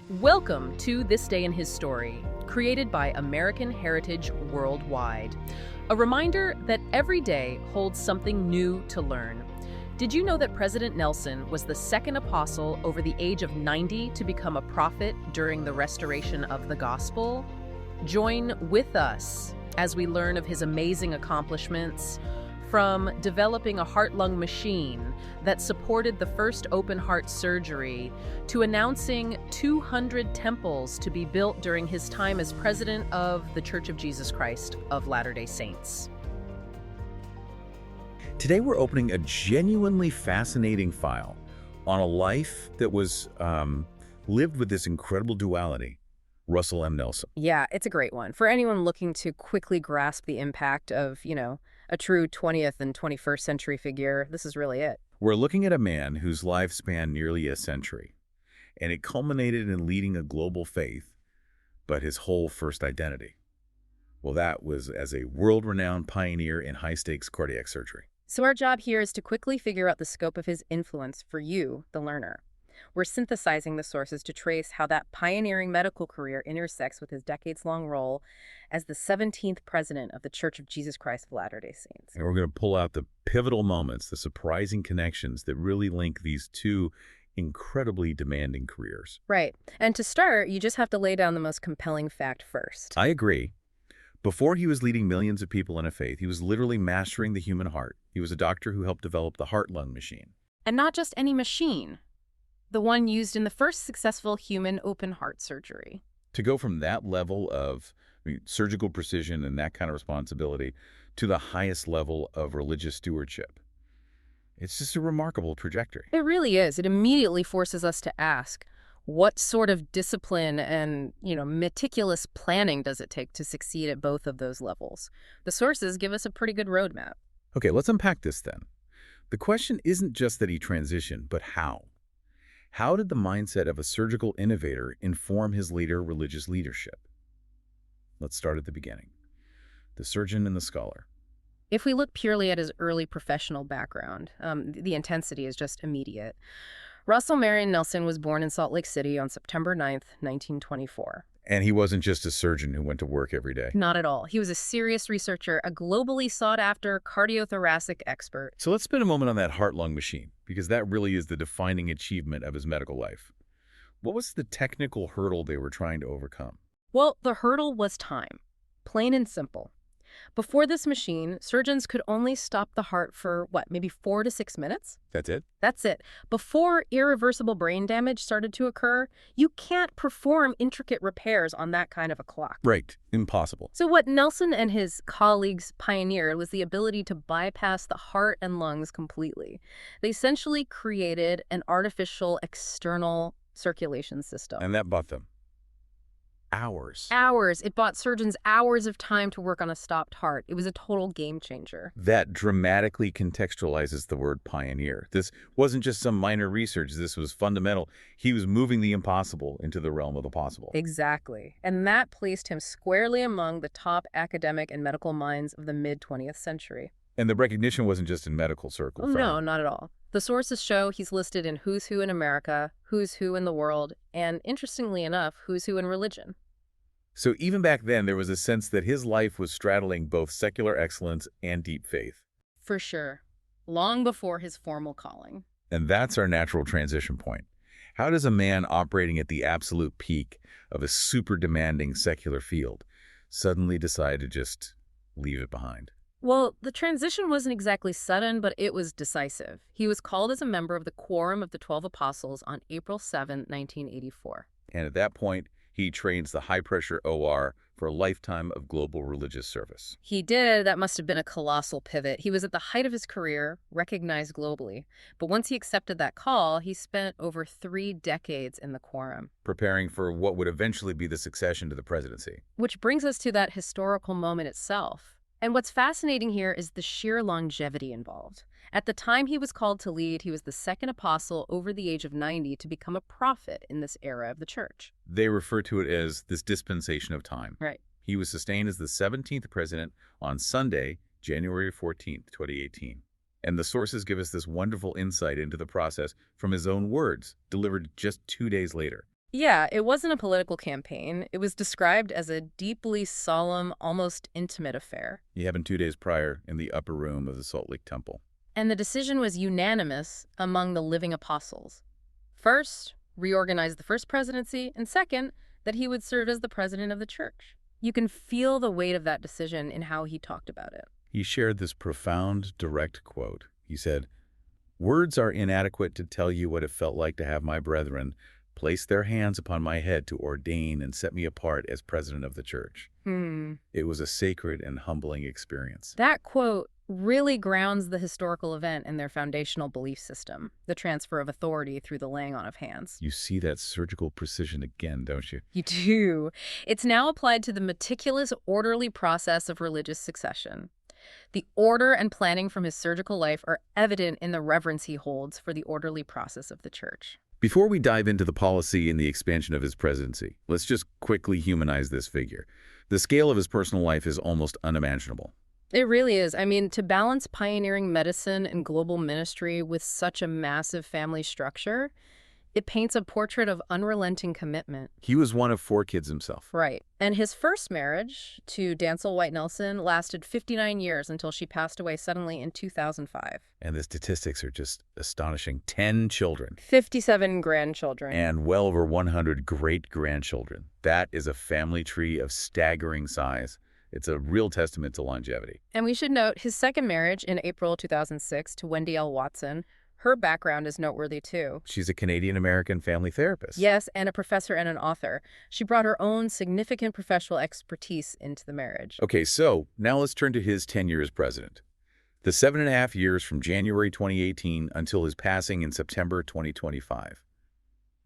Welcome to This Day in His Story, created by American Heritage Worldwide. A reminder that every day holds something new to learn. Did you know that President Nelson was the second apostle over the age of 90 to become a prophet during the restoration of the gospel? Join with us as we learn of his amazing accomplishments, from developing a heart-lung machine that supported the first open-heart surgery to announcing 200 temples to be built during his time as president of the Church of Jesus Christ of Latter-day Saints. Today we're opening a genuinely fascinating file on a life that was lived with this incredible duality. Russell M. Nelson. Yeah, it's a great one. For anyone looking to quickly grasp the impact of, a true 20th and 21st century figure, this is really it. We're looking at a man whose life spanned nearly a century, and it culminated in leading a global faith, but his whole first identity. Well, that was as a world-renowned pioneer in high-stakes cardiac surgery. So our job here is to quickly figure out the scope of his influence for you, the learner. We're synthesizing the sources to trace how that pioneering medical career intersects with his decades-long role as the 17th president of the Church of Jesus Christ of Latter-day Saints. And we're going to pull out the pivotal moments, the surprising connections that really link these two incredibly demanding careers. Right. And to start, you just have to lay down the most compelling fact first. I agree. Before he was leading millions of people in a faith, he was literally mastering the human heart. He was a doctor who helped develop the heart-lung machine. And not just any machine. The one used in the first successful human open heart surgery. To go from that level of surgical precision and that kind of responsibility to the highest level of religious stewardship, it's just a remarkable trajectory. It really is. It immediately forces us to ask, what sort of discipline and, meticulous planning does it take to succeed at both of those levels? The sources give us a pretty good roadmap. Okay, let's unpack this then. The question isn't just that he transitioned, but how? How did the mindset of a surgical innovator inform his later religious leadership? Let's start at the beginning. The surgeon and the scholar. If we look purely at his early professional background, the intensity is just immediate. Russell Marion Nelson was born in Salt Lake City on September 9th, 1924. And he wasn't just a surgeon who went to work every day. Not at all. He was a serious researcher, a globally sought-after cardiothoracic expert. So let's spend a moment on that heart-lung machine, because that really is the defining achievement of his medical life. What was the technical hurdle they were trying to overcome? Well, the hurdle was time. Plain and simple. Before this machine, surgeons could only stop the heart for, maybe 4 to 6 minutes? That's it? That's it. Before irreversible brain damage started to occur, you can't perform intricate repairs on that kind of a clock. Right. Impossible. So what Nelson and his colleagues pioneered was the ability to bypass the heart and lungs completely. They essentially created an artificial external circulation system. And that bought them hours. Hours. It bought surgeons hours of time to work on a stopped heart. It was a total game changer. That dramatically contextualizes the word pioneer. This wasn't just some minor research. This was fundamental. He was moving the impossible into the realm of the possible. Exactly. And that placed him squarely among the top academic and medical minds of the mid-20th century. And the recognition wasn't just in medical circles. No, not at all. The sources show he's listed in Who's Who in America, Who's Who in the world, and interestingly enough, Who's Who in religion. So even back then, there was a sense that his life was straddling both secular excellence and deep faith. For sure. Long before his formal calling. And that's our natural transition point. How does a man operating at the absolute peak of a super demanding secular field suddenly decide to just leave it behind? Well, the transition wasn't exactly sudden, but it was decisive. He was called as a member of the Quorum of the 12 Apostles on April 7, 1984. And at that point, he trains the high-pressure OR for a lifetime of global religious service. He did. That must have been a colossal pivot. He was at the height of his career, recognized globally. But once he accepted that call, he spent over 3 decades in the Quorum, preparing for what would eventually be the succession to the presidency. Which brings us to that historical moment itself. And what's fascinating here is the sheer longevity involved. At the time he was called to lead, he was the second apostle over the age of 90 to become a prophet in this era of the church. They refer to it as this dispensation of time. Right. He was sustained as the 17th president on Sunday, January 14th, 2018. And the sources give us this wonderful insight into the process from his own words, delivered just 2 days later. Yeah, it wasn't a political campaign. It was described as a deeply solemn, almost intimate affair. It happened 2 days prior in the upper room of the Salt Lake Temple. And the decision was unanimous among the living apostles. First, reorganize the first presidency, and second, that he would serve as the president of the church. You can feel the weight of that decision in how he talked about it. He shared this profound, direct quote. He said, "Words are inadequate to tell you what it felt like to have my brethren place their hands upon my head to ordain and set me apart as president of the church. It was a sacred and humbling experience." That quote really grounds the historical event in their foundational belief system, the transfer of authority through the laying on of hands. You see that surgical precision again, don't you? You do. It's now applied to the meticulous, orderly process of religious succession. The order and planning from his surgical life are evident in the reverence he holds for the orderly process of the church. Before we dive into the policy and the expansion of his presidency, let's just quickly humanize this figure. The scale of his personal life is almost unimaginable. It really is. I mean, to balance pioneering medicine and global ministry with such a massive family structure, it paints a portrait of unrelenting commitment. He was one of 4 kids himself. Right. And his first marriage to Dancel White Nelson lasted 59 years until she passed away suddenly in 2005. And the statistics are just astonishing. 10 children. 57 grandchildren. And well over 100 great-grandchildren. That is a family tree of staggering size. It's a real testament to longevity. And we should note his second marriage in April 2006 to Wendy L. Watson. Her background is noteworthy, too. She's a Canadian-American family therapist. Yes, and a professor and an author. She brought her own significant professional expertise into the marriage. Okay, so now let's turn to his tenure as president. The 7.5 years from January 2018 until his passing in September 2025.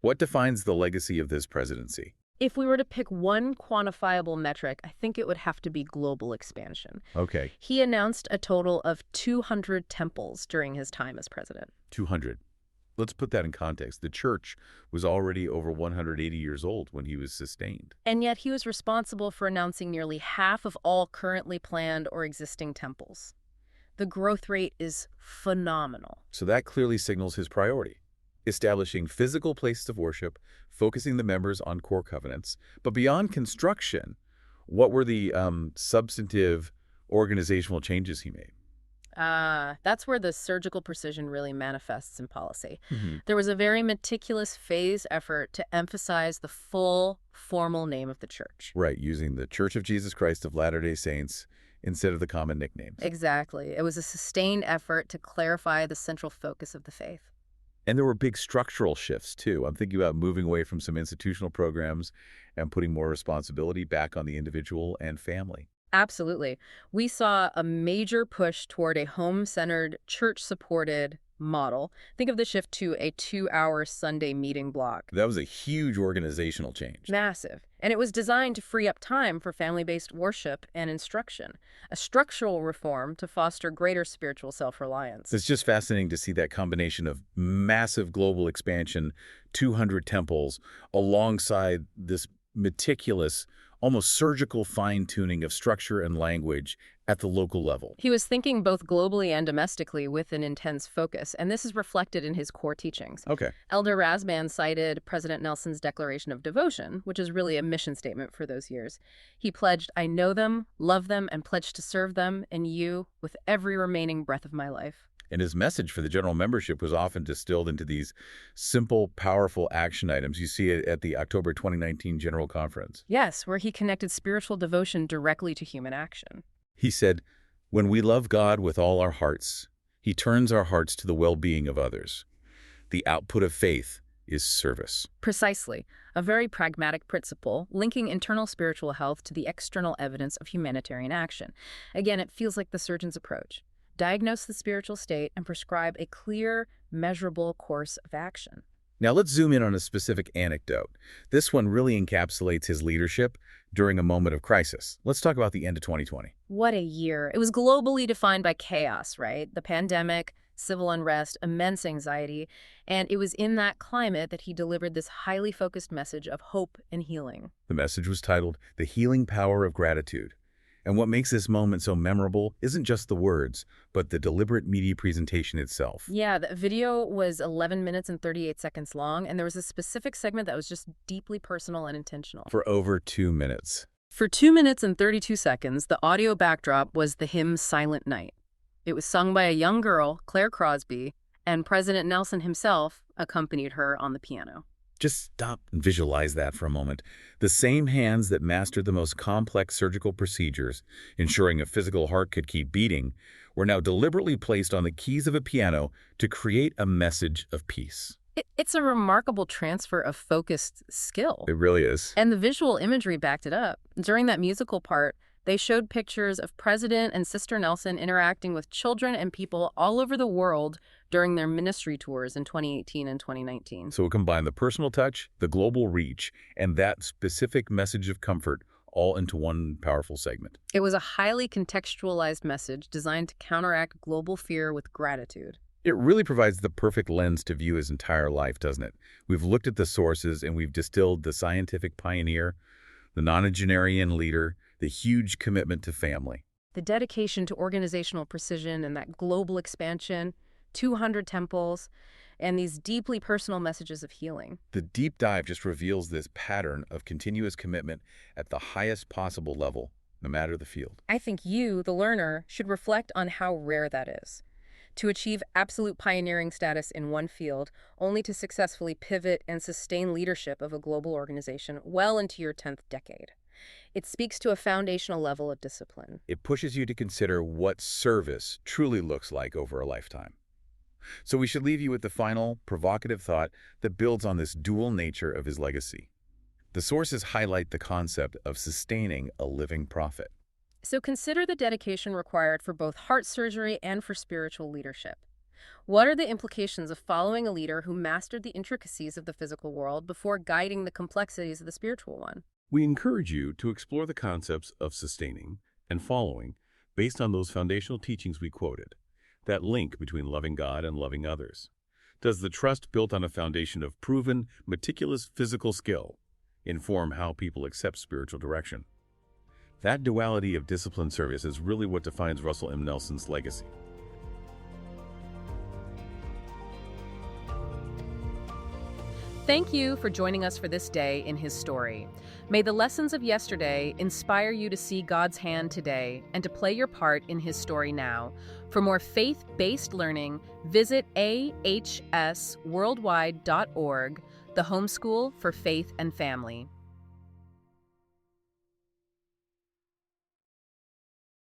What defines the legacy of this presidency? If we were to pick one quantifiable metric, I think it would have to be global expansion. Okay. He announced a total of 200 temples during his time as president. 200. Let's put that in context. The church was already over 180 years old when he was sustained. And yet he was responsible for announcing nearly half of all currently planned or existing temples. The growth rate is phenomenal. So that clearly signals his priority. Establishing physical places of worship, focusing the members on core covenants. But beyond construction, what were the substantive organizational changes he made? That's where the surgical precision really manifests in policy. Mm-hmm. There was a very meticulous phased effort to emphasize the full formal name of the church. Right, using the Church of Jesus Christ of Latter-day Saints instead of the common nicknames. Exactly. It was a sustained effort to clarify the central focus of the faith. And there were big structural shifts, too. I'm thinking about moving away from some institutional programs and putting more responsibility back on the individual and family. Absolutely. We saw a major push toward a home-centered, church-supported model. Think of the shift to a 2-hour Sunday meeting block. That was a huge organizational change. Massive. And it was designed to free up time for family-based worship and instruction. A structural reform to foster greater spiritual self-reliance. It's just fascinating to see that combination of massive global expansion, 200 temples, alongside this meticulous, almost surgical fine-tuning of structure and language at the local level. He was thinking both globally and domestically with an intense focus, and this is reflected in his core teachings. Okay. Elder Rasband cited President Nelson's Declaration of Devotion, which is really a mission statement for those years. He pledged, "I know them, love them, and pledge to serve them and you with every remaining breath of my life." And his message for the general membership was often distilled into these simple, powerful action items. You see it at the October 2019 General Conference. Yes, where he connected spiritual devotion directly to human action. He said, "When we love God with all our hearts, He turns our hearts to the well-being of others. The output of faith is service." Precisely. A very pragmatic principle, linking internal spiritual health to the external evidence of humanitarian action. Again, it feels like the surgeon's approach. Diagnose the spiritual state and prescribe a clear, measurable course of action. Now let's zoom in on a specific anecdote. This one really encapsulates his leadership during a moment of crisis. Let's talk about the end of 2020. What a year. It was globally defined by chaos, right? The pandemic, civil unrest, immense anxiety, and it was in that climate that he delivered this highly focused message of hope and healing. The message was titled, "The Healing Power of Gratitude." And what makes this moment so memorable isn't just the words, but the deliberate media presentation itself. Yeah, the video was 11 minutes and 38 seconds long, and there was a specific segment that was just deeply personal and intentional. For over 2 minutes. For 2 minutes and 32 seconds, the audio backdrop was the hymn Silent Night. It was sung by a young girl, Claire Crosby, and President Nelson himself accompanied her on the piano. Just stop and visualize that for a moment. The same hands that mastered the most complex surgical procedures, ensuring a physical heart could keep beating, were now deliberately placed on the keys of a piano to create a message of peace. It's a remarkable transfer of focused skill. It really is. And the visual imagery backed it up. During that musical part, they showed pictures of President and Sister Nelson interacting with children and people all over the world during their ministry tours in 2018 and 2019. So it combined the personal touch, the global reach, and that specific message of comfort all into one powerful segment. It was a highly contextualized message designed to counteract global fear with gratitude. It really provides the perfect lens to view his entire life, doesn't it? We've looked at the sources and we've distilled the scientific pioneer, the nonagenarian leader, the huge commitment to family. The dedication to organizational precision and that global expansion, 200 temples, and these deeply personal messages of healing. The deep dive just reveals this pattern of continuous commitment at the highest possible level, no matter the field. I think you, the learner, should reflect on how rare that is. To achieve absolute pioneering status in one field, only to successfully pivot and sustain leadership of a global organization well into your 10th decade. It speaks to a foundational level of discipline. It pushes you to consider what service truly looks like over a lifetime. So we should leave you with the final, provocative thought that builds on this dual nature of his legacy. The sources highlight the concept of sustaining a living prophet. So consider the dedication required for both heart surgery and for spiritual leadership. What are the implications of following a leader who mastered the intricacies of the physical world before guiding the complexities of the spiritual one? We encourage you to explore the concepts of sustaining and following based on those foundational teachings we quoted, that link between loving God and loving others. Does the trust built on a foundation of proven, meticulous physical skill inform how people accept spiritual direction? That duality of disciplined service is really what defines Russell M. Nelson's legacy. Thank you for joining us for this day in his story. May the lessons of yesterday inspire you to see God's hand today and to play your part in his story now. For more faith-based learning, visit ahsworldwide.org, the homeschool for faith and family.